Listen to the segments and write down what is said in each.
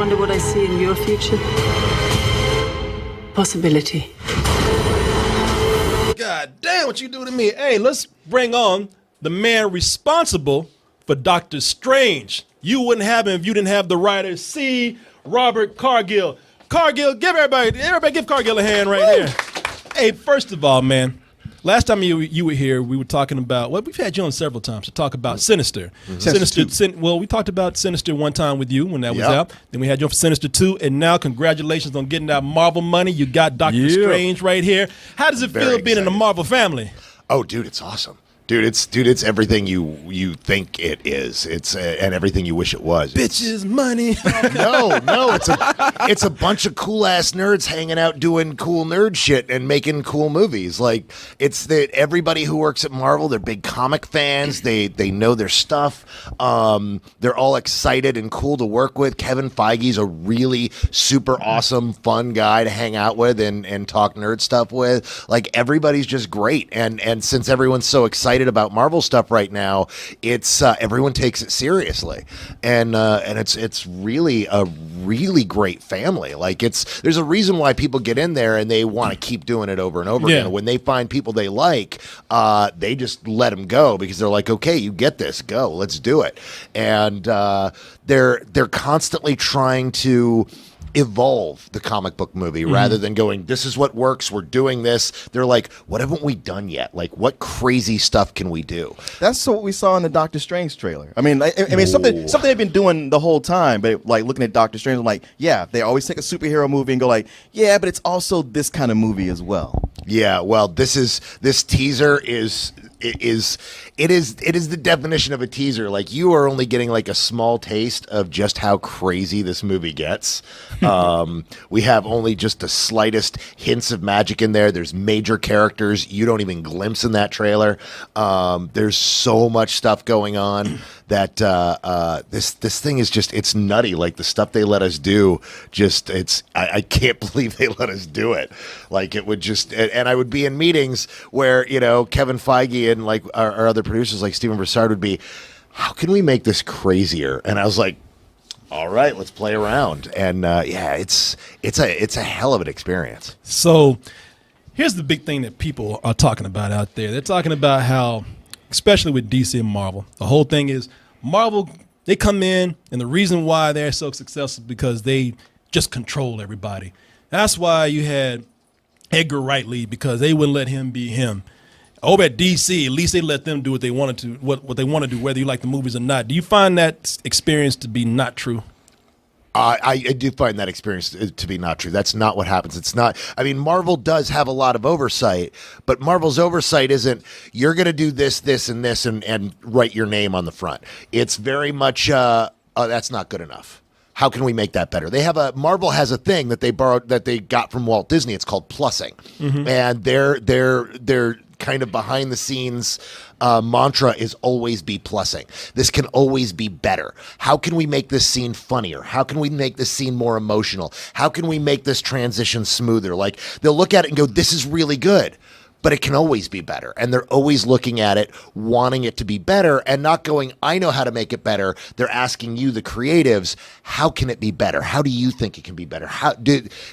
wonder what I see in your future? Possibility. God damn, what you do to me. Hey, let's bring on the man responsible for Doctor Strange. You wouldn't have him if you didn't have the writer C. Robert Cargill. Cargill, give everybody give Cargill a hand right here. Hey, first of all, man, last time you were here, we were talking about, well, we've had you on several times to talk about Sinister. Mm-hmm. We talked about Sinister one time with you when that was out. Then we had you on for Sinister 2, and now congratulations on getting that Marvel money. You got Doctor Strange right here. How does it feel being in the Marvel family? Oh, dude, it's awesome. Dude, it's everything you think it is. It's and everything you wish it was. Bitches, money. No, it's a bunch of cool ass nerds hanging out doing cool nerd shit and making cool movies. Like it's that everybody who works at Marvel, they're big comic fans. They know their stuff. They're all excited and cool to work with. Kevin Feige's a really super awesome, fun guy to hang out with and talk nerd stuff with. Like everybody's just great. And since everyone's so excited about Marvel stuff right now, it's everyone takes it seriously, and it's really a really great family. Like there's a reason why people get in there and they want to keep doing it over and over again. When they find people they like, they just let them go because they're like, okay, you get this, go, let's do it. And they're constantly trying to evolve the comic book movie rather than going, this is what works, we're doing this. They're like, what haven't we done yet? Like, what crazy stuff can we do? That's what we saw in the Doctor Strange trailer. I mean, something they've been doing the whole time, but like looking at Doctor Strange, I'm like, yeah, they always take a superhero movie and go like, yeah, but it's also this kind of movie as well. Yeah, well, this teaser is the definition of a teaser. Like you are only getting like a small taste of just how crazy this movie gets. We have only just the slightest hints of magic in there. There's major characters you don't even glimpse in that trailer. There's so much stuff going on that this thing is just, it's nutty. Like the stuff they let us do, just I can't believe they let us do it. Like it would just, and I would be in meetings where Kevin Feige and like our other producers like Steven Broussard would be, how can we make this crazier? And I was like, all right, let's play around. And it's a hell of an experience. So here's the big thing that people are talking about out there. They're talking about how, especially with DC and Marvel, the whole thing is Marvel, they come in, and the reason why they're so successful is because they just control everybody. That's why you had Edgar Wright lead, because they wouldn't let him be him. Over at DC, at least they let them do what they wanted to, what they want to do, whether you like the movies or not. Do you find that experience to be not true? I do find that experience to be not true. That's not what happens. It's not. I mean, Marvel does have a lot of oversight, but Marvel's oversight isn't, you're going to do this, this, and this, and write your name on the front. It's very much, that's not good enough. How can we make that better? Marvel has a thing that they borrowed, that they got from Walt Disney. It's called plussing, and they're kind of behind the scenes mantra is always be plussing. This can always be better. How can we make this scene funnier? How can we make this scene more emotional? How can we make this transition smoother? Like they'll look at it and go, this is really good, but it can always be better. And they're always looking at it, wanting it to be better, and not going, I know how to make it better. They're asking you, the creatives, how can it be better? How do you think it can be better?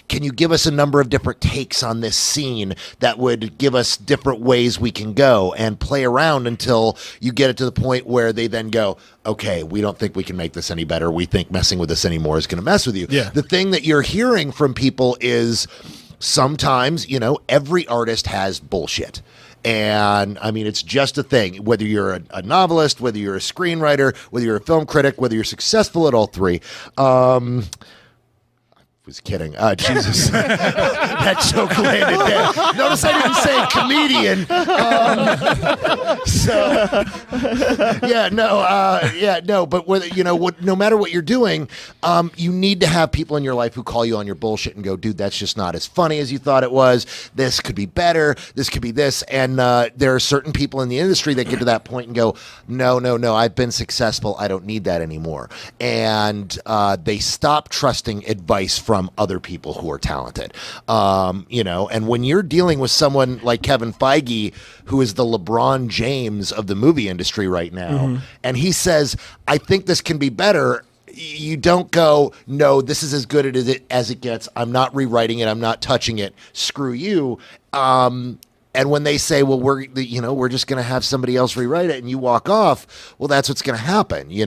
Can you give us a number of different takes on this scene that would give us different ways we can go, and play around until you get it to the point where they then go, okay, we don't think we can make this any better. We think messing with this anymore is going to mess with you. Yeah. The thing that you're hearing from people is, sometimes, every artist has bullshit. And I mean, it's just a thing, whether you're a novelist, whether you're a screenwriter, whether you're a film critic, whether you're successful at all three. Was kidding. Jesus. That joke landed there. Notice I didn't say comedian. But whether, no matter what you're doing, you need to have people in your life who call you on your bullshit and go, dude, that's just not as funny as you thought it was. This could be better. This could be this. And there are certain people in the industry that get to that point and go, no, I've been successful. I don't need that anymore. And they stop trusting advice from other people who are talented. And when you're dealing with someone like Kevin Feige, who is the LeBron James of the movie industry right now, and he says, I think this can be better, you don't go, no, this is as good as it gets. I'm not rewriting it. I'm not touching it. Screw you. And when they say, well, we're just going to have somebody else rewrite it, and you walk off, well, that's what's going to happen. They've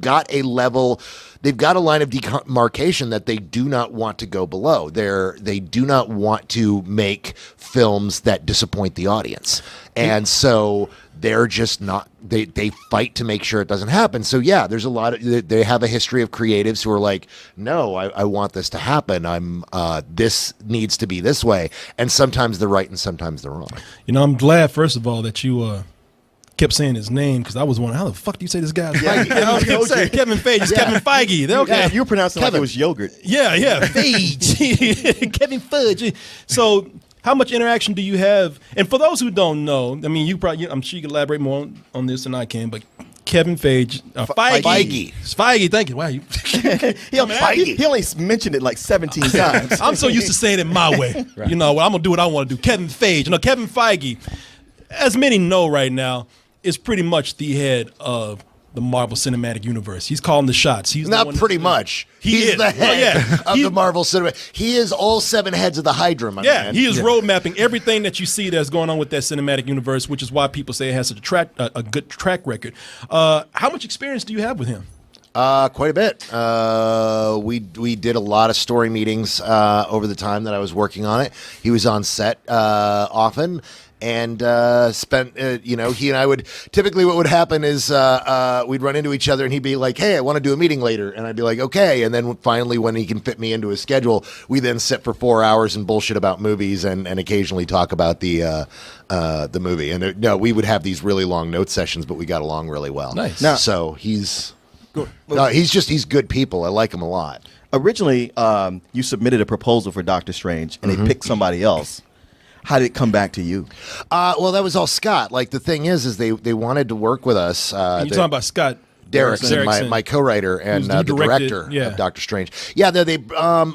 got a level, they've got a line of demarcation that they do not want to go below. They do not want to make films that disappoint the audience, and so they're just not. They fight to make sure it doesn't happen. So yeah, there's a lot of, they have a history of creatives who are like, no, I want this to happen. This needs to be this way, and sometimes they're right and sometimes they're wrong. I'm glad, first of all, that you kept saying his name, because I was wondering, how the fuck do you say this guy's name? Kevin Feige. It's Kevin Feige. They're okay. Yeah, you were pronouncing like it was yogurt. Yeah. Feige. Kevin Feige. So how much interaction do you have? And for those who don't know, I mean, I'm sure you can elaborate more on this than I can, but Kevin Feige. Feige. Feige, thank you. Wow. He only mentioned it like 17 times. I'm so used to saying it my way. Right. I'm going to do what I want to do. Kevin Feige. Kevin Feige, as many know right now, is pretty much the head of the Marvel Cinematic Universe. He's calling the shots. He's not pretty much. He's the head of the Marvel Cinematic. He is all 7 heads of the Hydra, my man. He is road mapping everything that you see that's going on with that cinematic universe, which is why people say it has such a good track record. How much experience do you have with him? Quite a bit. We did a lot of story meetings over the time that I was working on it. He was on set often. And spent, he and I would, typically what would happen is we'd run into each other and he'd be like, hey, I want to do a meeting later. And I'd be like, okay. And then finally, when he can fit me into his schedule, we then sit for 4 hours and bullshit about movies and occasionally talk about the movie. And we would have these really long note sessions, but we got along really well. Nice. Now, so he's good people. I like him a lot. Originally, you submitted a proposal for Doctor Strange and they picked somebody else. How did it come back to you? Well, that was all Scott. Like, the thing is they wanted to work with us. You're talking about Scott Derrickson, my co-writer and the director of Doctor Strange. Yeah, they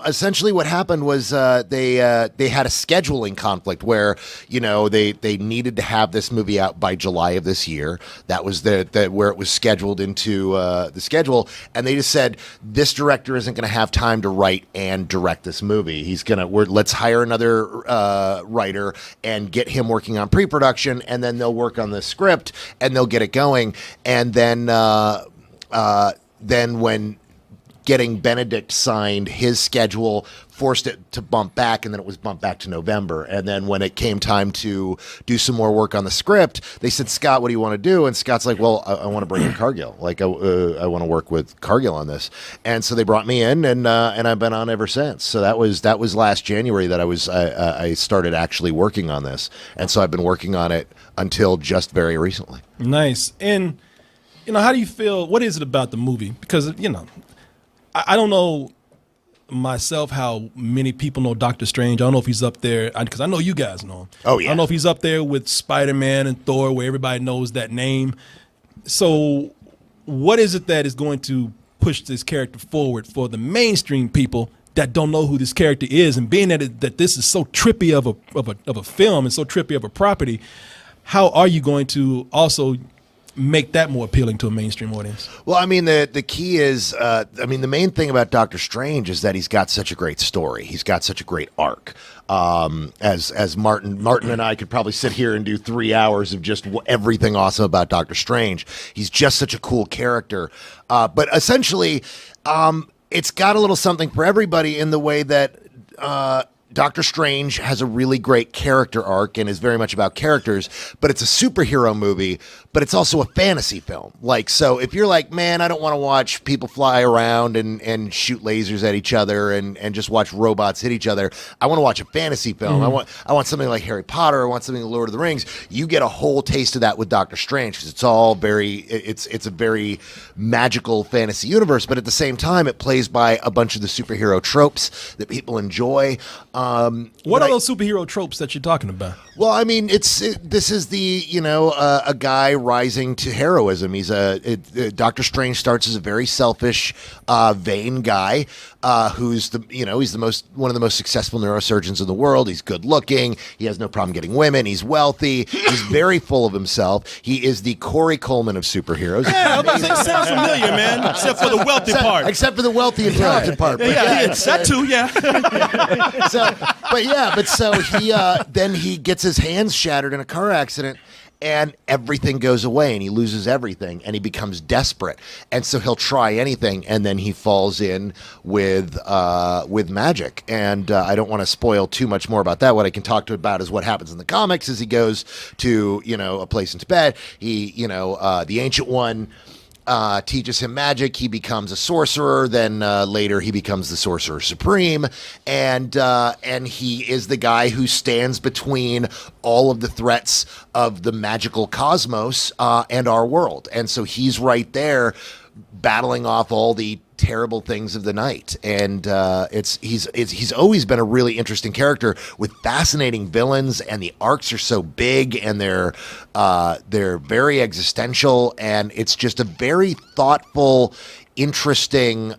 essentially what happened was they had a scheduling conflict where they needed to have this movie out by July of this year. That was where it was scheduled into the schedule, and they just said this director isn't going to have time to write and direct this movie. Let's hire another writer and get him working on pre-production, and then they'll work on the script and they'll get it going, and then when getting Benedict signed, his schedule forced it to bump back, and then it was bumped back to November. And then when it came time to do some more work on the script, they said, Scott, what do you want to do? And Scott's like, well, I want to bring in Cargill. Like, I want to work with Cargill on this. And so they brought me in, and I've been on ever since. So that was last January that I started actually working on this. And so I've been working on it until just very recently. Nice. And how do you feel? What is it about the movie? Because, I don't know myself how many people know Doctor Strange. I don't know if he's up there, because I know you guys know him. Oh, yeah. I don't know if he's up there with Spider-Man and Thor, where everybody knows that name. So what is it that is going to push this character forward for the mainstream people that don't know who this character is? And being that this is so trippy of a film and so trippy of a property, how are you going to also make that more appealing to a mainstream audience? Well, I mean, the key is, the main thing about Doctor Strange is that he's got such a great story. He's got such a great arc. As Martin and I could probably sit here and do 3 hours of just everything awesome about Doctor Strange. He's just such a cool character. But essentially, it's got a little something for everybody in the way that Doctor Strange has a really great character arc and is very much about characters, but it's a superhero movie, but it's also a fantasy film. Like, so if you're like, man, I don't want to watch people fly around and shoot lasers at each other and just watch robots hit each other, I want to watch a fantasy film. I want something like Harry Potter. I want something like Lord of the Rings. You get a whole taste of that with Doctor Strange, because it's all it's a very magical fantasy universe, but at the same time, it plays by a bunch of the superhero tropes that people enjoy. What are those superhero tropes that you're talking about? Well, I mean, this is the, a guy rising to heroism. Doctor Strange starts as a very selfish, vain guy who's one of the most successful neurosurgeons in the world. He's good looking. He has no problem getting women. He's wealthy. He's very full of himself. He is the Corey Coleman of superheroes. Yeah, it sounds familiar, man. Except for the wealthy part. Except for the wealthy and talented part. But that too. Yeah. So he gets his hands shattered in a car accident. And everything goes away, and he loses everything, and he becomes desperate. And so he'll try anything, and then he falls in with magic. And I don't want to spoil too much more about that. What I can talk about is what happens in the comics. As he goes to a place in Tibet, the Ancient One teaches him magic. He becomes a sorcerer. Then later he becomes the Sorcerer Supreme, and he is the guy who stands between all of the threats of the magical cosmos and our world. And so he's right there, battling off all the terrible things of the night. And he's always been a really interesting character with fascinating villains, and the arcs are so big, and they're very existential, and it's just a very thoughtful, interesting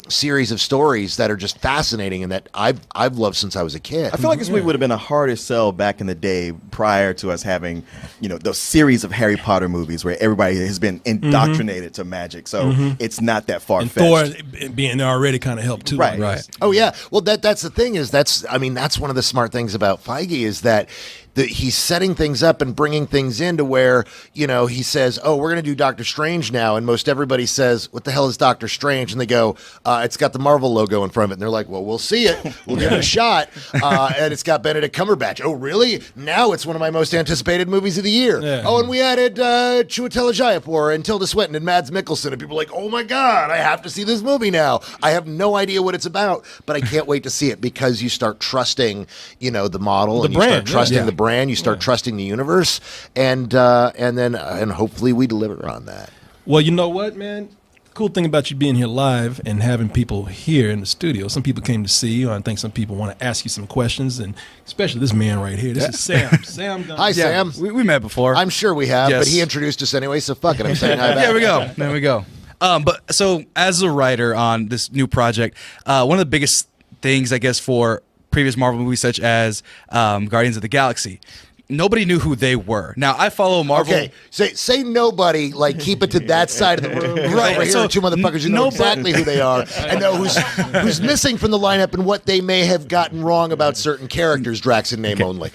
series of stories that are just fascinating and that I've loved since I was a kid. I feel like this movie would have been a harder sell back in the day prior to us having, those series of Harry Potter movies where everybody has been indoctrinated to magic. So it's not that far-fetched. And Thor being there already kind of helped too. Right. Oh yeah. Well, that's the thing that's one of the smart things about Feige is that he's setting things up and bringing things into where, he says, oh, we're going to do Doctor Strange now. And most everybody says, what the hell is Doctor Strange? And they go, it's got the Marvel logo in front of it. And they're like, well, we'll see it. We'll give it a shot. And it's got Benedict Cumberbatch. Oh, really? Now it's one of my most anticipated movies of the year. Yeah. Oh, and we added Chiwetel Ejiofor and Tilda Swinton and Mads Mikkelsen. And people are like, oh my God, I have to see this movie now. I have no idea what it's about, but I can't wait to see it because you start trusting, the model, the and brand, you start trusting the brand. You start Yeah. trusting the universe, and hopefully we deliver on that. Well, you know what, man? Cool thing about you being here live and having people here in the studio. Some people came to see you. I think some people want to ask you some questions, and especially this man right here. This is Sam. Sam. Hi, Sam. We met before. I'm sure we have, Yes. but he introduced us anyway, so fuck it. I'm saying hi back. There we go. But so as a writer on this new project, one of the biggest things, I guess, for previous Marvel movies such as Guardians of the Galaxy, nobody knew who they were. Now, I follow Marvel. Okay, say nobody, like keep it to that side of the room. Right. Over here So, are two motherfuckers who know exactly who they are and know who's missing from the lineup and what they may have gotten wrong about certain characters, Drax in name only.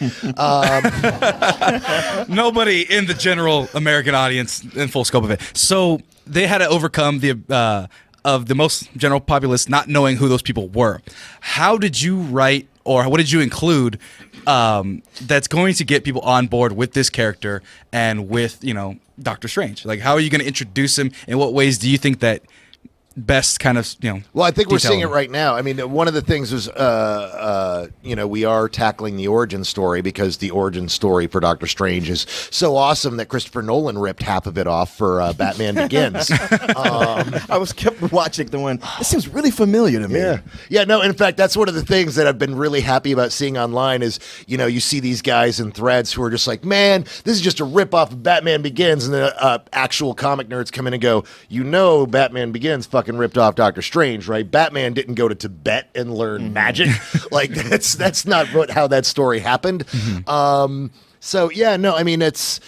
Nobody in the general American audience in full scope of it. So they had to overcome the most general populace not knowing who those people were. How did you write, or what did you include that's going to get people on board with this character and with, Doctor Strange? Like, how are you going to introduce him? In what ways do you think that best kind of, Well, I think we're seeing it him? right now. I mean, one of the things was, we are tackling the origin story because the origin story for Doctor Strange is so awesome that Christopher Nolan ripped half of it off for Batman Begins. I was kept watching the one. This seems really familiar to me. Yeah. No. In fact, that's one of the things that I've been really happy about seeing online is, you see these guys in threads who are just like, man, this is just a rip off of Batman Begins, and the actual comic nerds come in and go, Batman Begins fucking ripped off Doctor Strange, right? Batman didn't go to Tibet and learn magic. Like that's not how that story happened. So yeah, no, I mean it's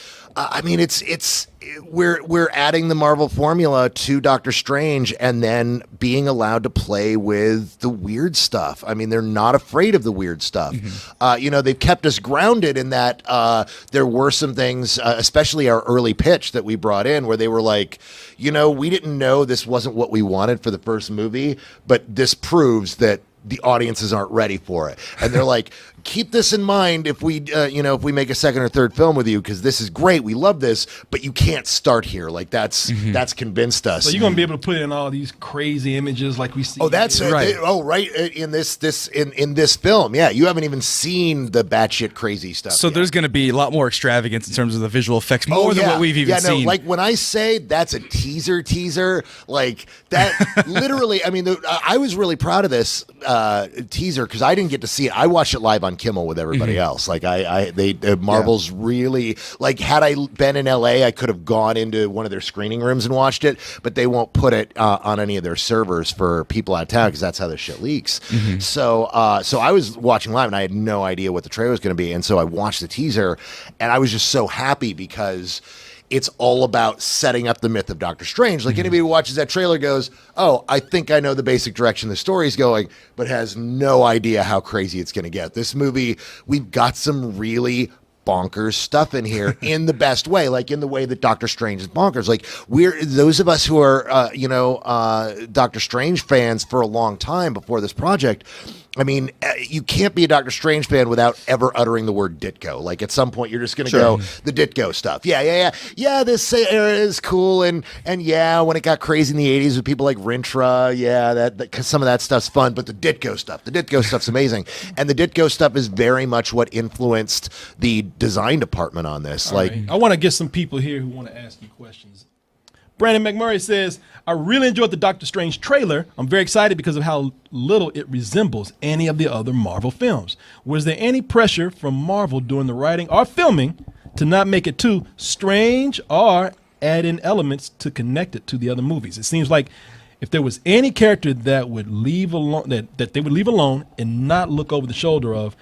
we're adding the Marvel formula to Doctor Strange and then being allowed to play with the weird stuff. I mean, they're not afraid of the weird stuff. They've kept us grounded in that there were some things, especially our early pitch that we brought in where they were like, we didn't know this wasn't what we wanted for the first movie, but this proves that the audiences aren't ready for it. And they're like, keep this in mind if we make a second or third film with you, because this is great. We love this, but you can't start here. Like that's convinced us. So you're gonna be able to put in all these crazy images like we see. Oh, that's right. Right in this film. Yeah, you haven't even seen the batshit crazy stuff. So yet. there's going to be a lot more extravagance in terms of the visual effects, more than what we've even seen. Like when I say that's a teaser, like that literally, I mean, I was really proud of this teaser, because I didn't get to see it. I watched it live on Kimmel with everybody else. Like Marvel's really, like, had I been in LA, I could have gone into one of their screening rooms and watched it, but they won't put it on any of their servers for people out of town because that's how this shit leaks. So I was watching live and I had no idea what the trailer was going to be, and so I watched the teaser and I was just so happy because it's all about setting up the myth of Doctor Strange. Like anybody who watches that trailer goes, oh, I think I know the basic direction the story's going, but has no idea how crazy it's going to get. This movie, we've got some really bonkers stuff in here in the best way, like in the way that Doctor Strange is bonkers. Like we're those of us who are, Doctor Strange fans for a long time before this project. I mean, you can't be a Doctor Strange fan without ever uttering the word Ditko. Like at some point, you're just going to go the Ditko stuff. Yeah. This era is cool, and yeah, when it got crazy in the '80s with people like Rintrah, that some of that stuff's fun. But the Ditko stuff's amazing, and the Ditko stuff is very much what influenced the design department on this. All right. I want to get some people here who want to ask you questions. Brandon McMurray says, I really enjoyed the Doctor Strange trailer. I'm very excited because of how little it resembles any of the other Marvel films. Was there any pressure from Marvel during the writing or filming to not make it too strange or add in elements to connect it to the other movies? It seems like if there was any character that would leave alone, that they would leave alone and not look over the shoulder of,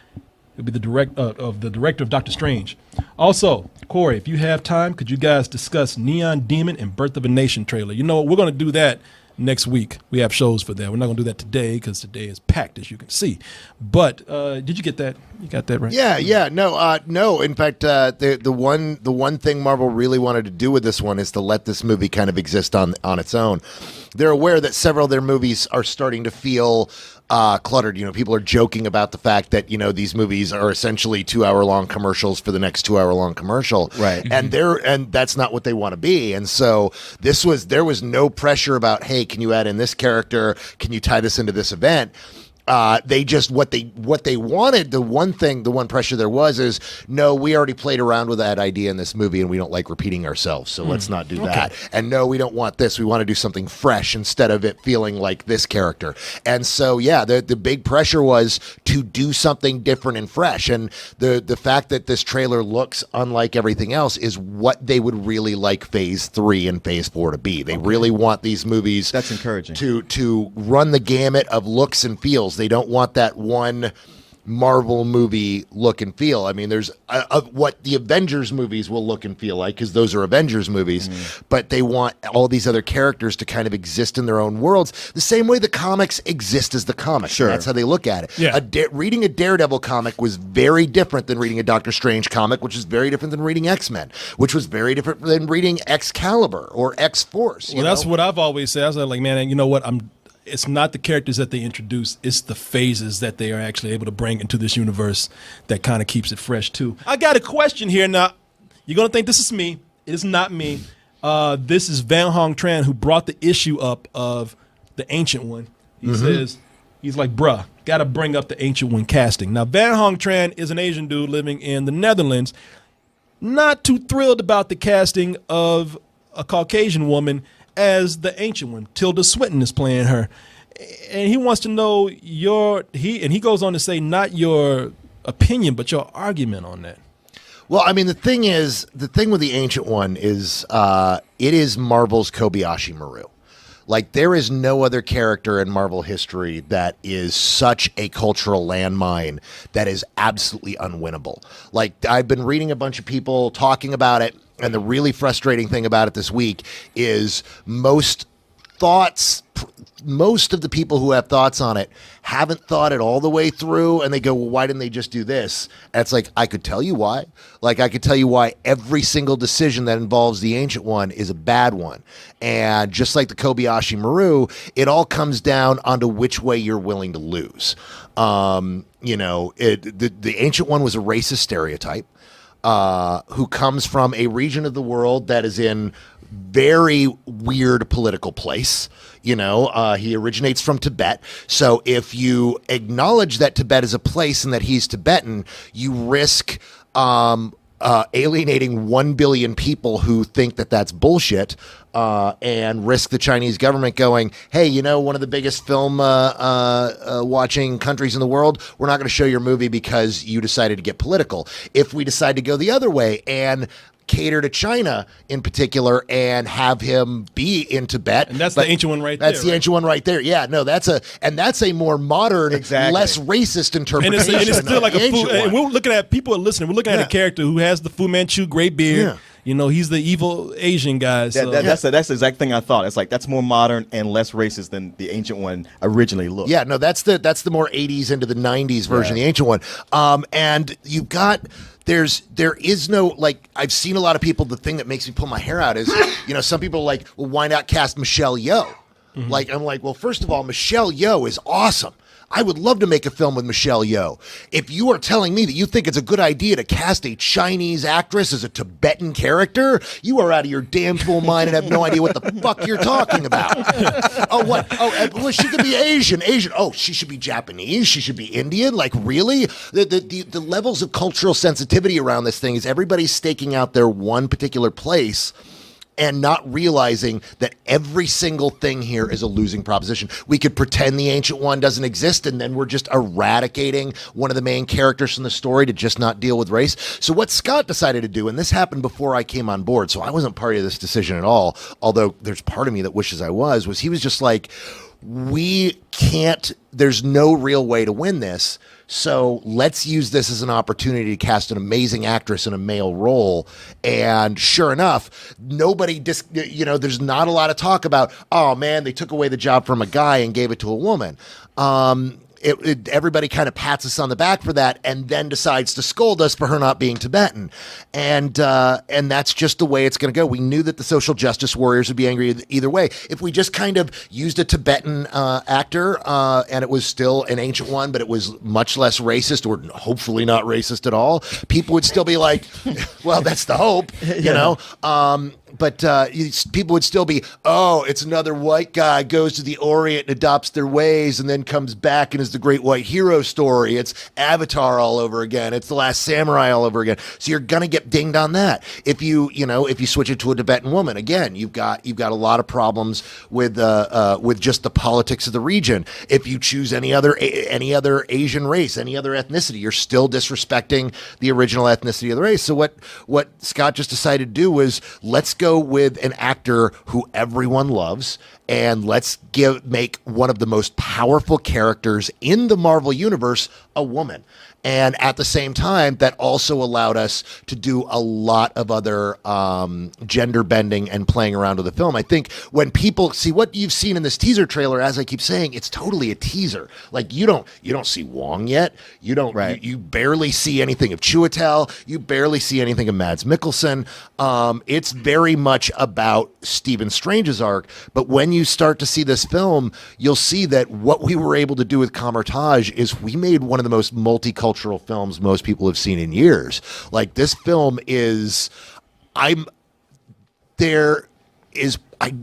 it would be the director of Doctor Strange. Also, Corey, if you have time, could you guys discuss Neon Demon and Birth of a Nation trailer? You know what? We're going to do that next week. We have shows for that. We're not going to do that today because today is packed, as you can see. But did you get that? You got that right? Yeah. No. In fact, the one thing Marvel really wanted to do with this one is to let this movie kind of exist on its own. They're aware that several of their movies are starting to feel cluttered. You know, people are joking about the fact that, you know, these movies are essentially 2-hour-long commercials for the next 2-hour-long commercial. Right. And that's not what they want to be. And so there was no pressure about, hey, can you add in this character? Can you tie this into this event? They just what they wanted. The one pressure there was is, no, we already played around with that idea in this movie and we don't like repeating ourselves, so let's not do that. And no, we don't want this. We want to do something fresh instead of it feeling like this character. And so the big pressure was to do something different and fresh. And the fact that this trailer looks unlike everything else is what they would really like Phase 3 and Phase 4 to be. They really want these movies, that's encouraging, to run the gamut of looks and feels. They don't want that one Marvel movie look and feel. I mean, there's what the Avengers movies will look and feel like, because those are Avengers movies, but they want all these other characters to kind of exist in their own worlds, the same way the comics exist as the comics. Sure. That's how they look at it. Yeah. Reading a Daredevil comic was very different than reading a Doctor Strange comic, which is very different than reading X-Men, which was very different than reading Excalibur or X-Force. Well, that's what I've always said. I was like, man, you know what? It's not the characters that they introduce, it's the phases that they are actually able to bring into this universe that kind of keeps it fresh too. I got a question here now. You're going to think this is me. It is not me. This is Van Hong Tran, who brought the issue up of the Ancient One. He says, he's like, bruh, got to bring up the Ancient One casting. Now, Van Hong Tran is an Asian dude living in the Netherlands. Not too thrilled about the casting of a Caucasian woman as the Ancient One. Tilda Swinton is playing her, and he wants to know he goes on to say, not your opinion, but your argument on that. Well, I mean, the thing with the Ancient One is it is Marvel's Kobayashi Maru. Like, there is no other character in Marvel history that is such a cultural landmine that is absolutely unwinnable. Like, I've been reading a bunch of people talking about it, and the really frustrating thing about it this week is most of the people who have thoughts on it haven't thought it all the way through, and they go, well, why didn't they just do this? And it's like, I could tell you why. Like, I could tell you why every single decision that involves the Ancient One is a bad one. And just like the Kobayashi Maru, it all comes down onto which way you're willing to lose. The Ancient One was a racist stereotype who comes from a region of the world that is in very weird political place. He originates from Tibet. So if you acknowledge that Tibet is a place and that he's Tibetan, you risk alienating 1 billion people who think that that's bullshit, and risk the Chinese government going, hey, you know, one of the biggest film watching countries in the world, we're not going to show your movie because you decided to get political. If we decide to go the other way and cater to China in particular and have him be in Tibet. And that's the ancient one right there. That's the ancient one right there. Yeah, no, that's a more modern, less racist interpretation. And it's still like a Fu, and one. we're looking at people are listening. We're looking at a character who has the Fu Manchu gray beard. Yeah. You know, he's the evil Asian guy. So. That's the exact thing I thought. It's like that's more modern and less racist than the ancient one originally looked. Yeah, no, that's the more 80s into the 90s version of the ancient one. And you've got there is no, like, I've seen a lot of people, the thing that makes me pull my hair out is, you know, some people are like, well, why not cast Michelle Yeoh? Like, I'm like, well, first of all, Michelle Yeoh is awesome. I would love to make a film with Michelle Yeoh. If you are telling me that you think it's a good idea to cast a Chinese actress as a Tibetan character, you are out of your damn fool mind and have no idea what the fuck you're talking about. Oh, what? Oh, well, she could be Asian. Oh, she should be Japanese. She should be Indian. Like, really? The levels of cultural sensitivity around this thing is everybody's staking out their one particular place and not realizing that every single thing here is a losing proposition. We could pretend the ancient one doesn't exist, and then we're just eradicating one of the main characters from the story to just not deal with race. So what Scott decided to do, and this happened before I came on board, so I wasn't part of this decision at all, although there's part of me that wishes I was he was just like, there's no real way to win this. So let's use this as an opportunity to cast an amazing actress in a male role. And sure enough, there's not a lot of talk about, oh man, they took away the job from a guy and gave it to a woman. Everybody kind of pats us on the back for that and then decides to scold us for her not being Tibetan. And that's just the way it's going to go. We knew that the social justice warriors would be angry either way. If we just kind of used a Tibetan actor and it was still an ancient one, but it was much less racist, or hopefully not racist at all, people would still be like, well, that's the hope, you know? But people would still be, oh, it's another white guy goes to the Orient and adopts their ways and then comes back and is the great white hero story. It's Avatar all over again. It's The Last Samurai all over again. So you're gonna get dinged on that. If you switch it to a Tibetan woman, again, you've got a lot of problems with just the politics of the region. If you choose any other Asian race, any other ethnicity, you're still disrespecting the original ethnicity of the race. So what Scott just decided to do was, let's go with an actor who everyone loves, and let's make one of the most powerful characters in the Marvel universe a woman. And at the same time, that also allowed us to do a lot of other gender bending and playing around with the film. I think when people see what you've seen in this teaser trailer, as I keep saying, it's totally a teaser. Like, you don't see Wong yet. You don't. Right. You barely see anything of Chiwetel. You barely see anything of Mads Mikkelsen. It's very much about Stephen Strange's arc. But when you start to see this film, you'll see that what we were able to do with Kamar-Taj is we made one of the most multicultural films most people have seen in years. Like, this film is, I'm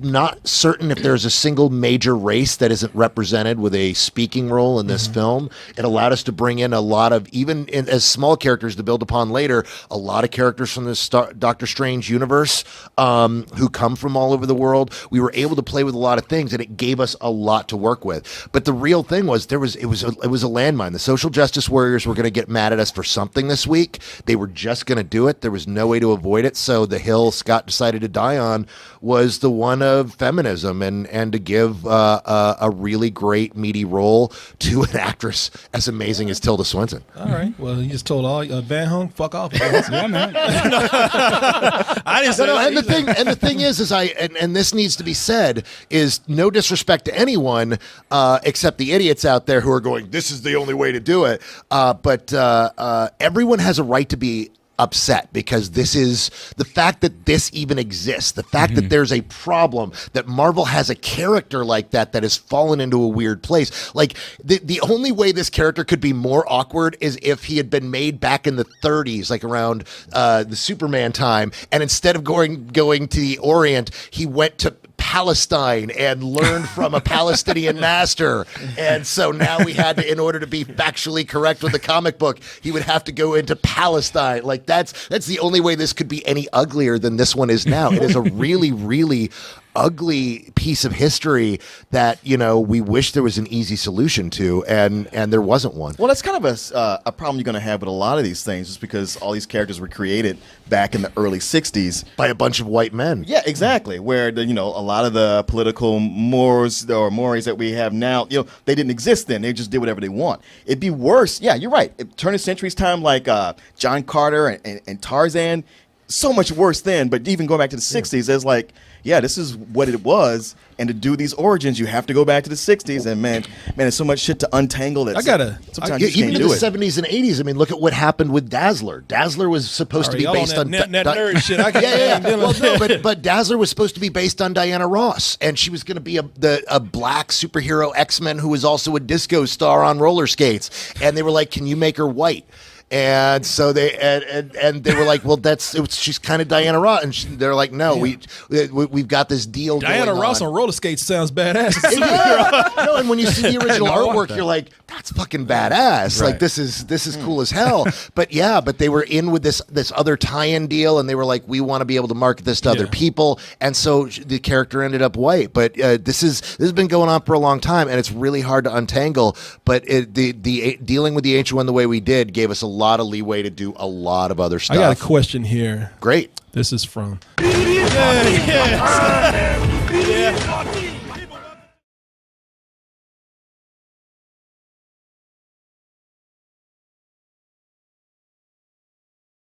not certain if there's a single major race that isn't represented with a speaking role in this film. It allowed us to bring in a lot of, as small characters to build upon later, a lot of characters from this Doctor Strange universe who come from all over the world. We were able to play with a lot of things, and it gave us a lot to work with. But the real thing was, it was a landmine. The social justice warriors were going to get mad at us for something this week. They were just going to do it. There was no way to avoid it. So the hill Scott decided to die on was the one of feminism, and to give a really great meaty role to an actress as amazing as Tilda Swinton. All right. Well, you just told all Van Hung, fuck off. Yeah, man. I didn't say that. And the thing is this needs to be said, is no disrespect to anyone except the idiots out there who are going, this is the only way to do it. But everyone has a right to be upset, because this is the fact that this even exists, the fact that there's a problem, that Marvel has a character like that has fallen into a weird place. Like, the only way this character could be more awkward is if he had been made back in the 30s, like around the Superman time, and instead of going to the Orient, he went to Palestine and learned from a Palestinian master. And so now we had to, in order to be factually correct with the comic book, he would have to go into Palestine. Like that's the only way this could be any uglier than this one is now. It is a really, really ugly piece of history that, you know, we wish there was an easy solution to, and there wasn't one. Well, that's kind of a problem you're going to have with a lot of these things, just because all these characters were created back in the early 60s By a bunch of white men. Yeah, exactly. Where a lot of the political mores that we have now, they didn't exist then. They just did whatever they want. It'd be worse. Yeah, you're right. Turn of century's time, like John Carter and Tarzan, so much worse then. But even going back to the 60s, it's like, yeah, this is what it was. And to do these origins, you have to go back to the 60s. And man, there's so much shit to untangle that sometimes you just even can't in do the it. 70s and 80s. I mean, look at what happened with Dazzler. Dazzler was supposed to be based on that nerd shit. I can't Well, no, but Dazzler was supposed to be based on Diana Ross, and she was going to be a black superhero X-Men who was also a disco star on roller skates. And they were like, "Can you make her white?" And so they were like, well, she's kind of Diana Ross, and they're like, no, we've got this deal. Diana going Ross on roller skates sounds badass. No, and when you see the original artwork, you're like, that's fucking badass. Right. Like this is cool as hell. But they were in with this other tie-in deal, and they were like, we want to be able to market this to other people, and so the character ended up white. But this has been going on for a long time, and it's really hard to untangle. But the dealing with the Ancient One the way we did gave us a lot of leeway to do a lot of other stuff. I got a question here. Great. This is from.